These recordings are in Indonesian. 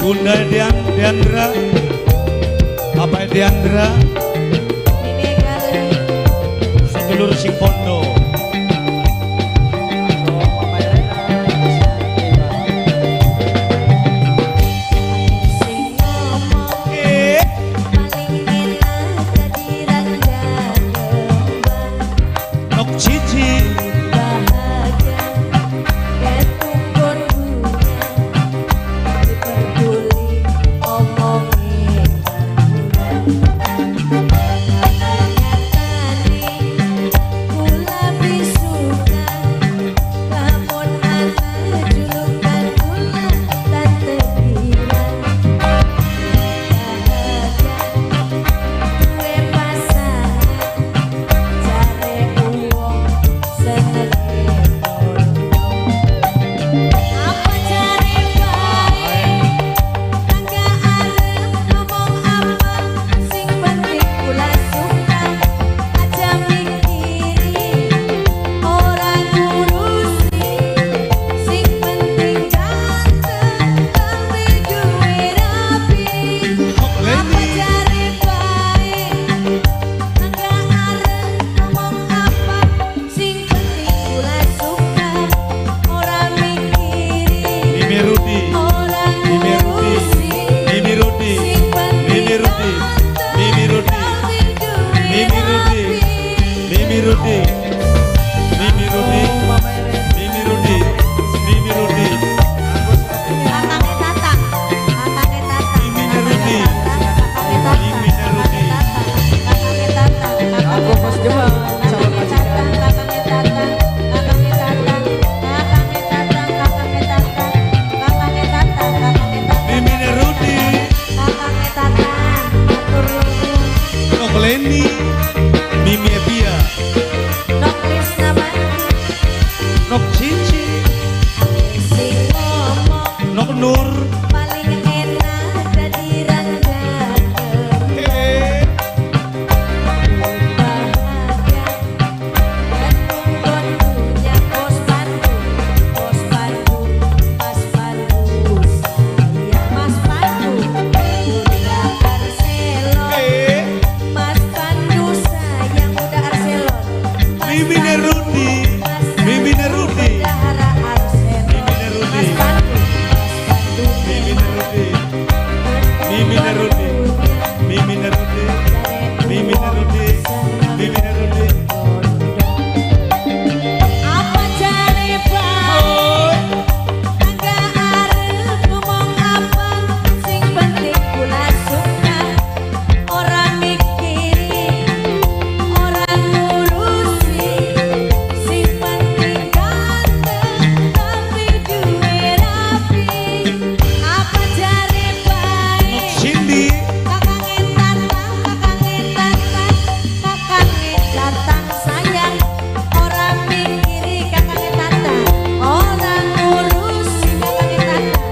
Bunda Diandra, Bapak Diandra, sedulur sing pondo. Nok cici. Leni, Mimi Evia, Nok Krisna Nok Cici, Nok Nur, paling enak dadi rangga bahagia punya pos Pandu Mas Pandu sayang Mas Pandu udah Arselon Mas Pandu sayang udah Arselon Mimi Nerudi, Mimi Nerudi, bendahara Arselon Mas Pandu Mimi Nerudi, Mimi Nerudi, Mimi Nerudi, Mimi Nerudi, Mimi Nerudi. apa cari baik agak arep ngomong apa sing penting kula suka orang mikiri orang ngurusi sing penting ganteng tapi duwe rapi apa cari baik Cindy, kakangin tatang sayang orang mikiri kakangin tatang orang ngurusi kakangin tatang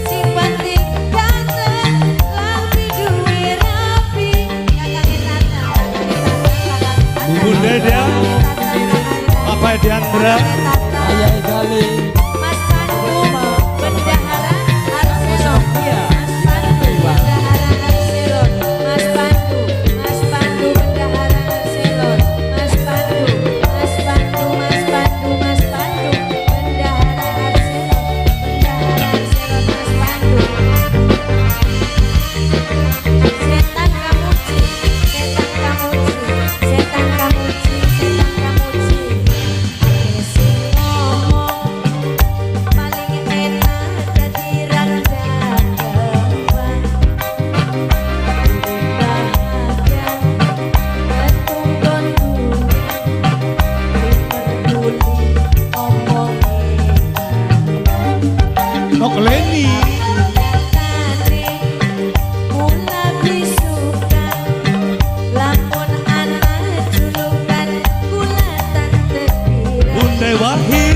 si penting ganteng lampi duwe rapi kakangin tatang Bunda Dian, Bapak Diandra, Ayah kali. Mas Pandu bendahara Arselon Mas Pandu bendahara Arselon Mas Pandu bendahara Arselon Mas Pandu bendahara Arselon bendahara Arselon Mas Pandu setan kamuci sing ngomong paling enak dadi rangga kembang bahagia ketunggon peduli omongin Nok Leni, mula bisuka lamun anak julukan kula tante pira Bunda Wahid.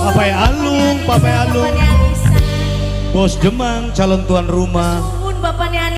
Papai Alung, Papai Alung, Bapaknya Alisa. Bos Demang, calon tuan rumah. Suwun bapaknya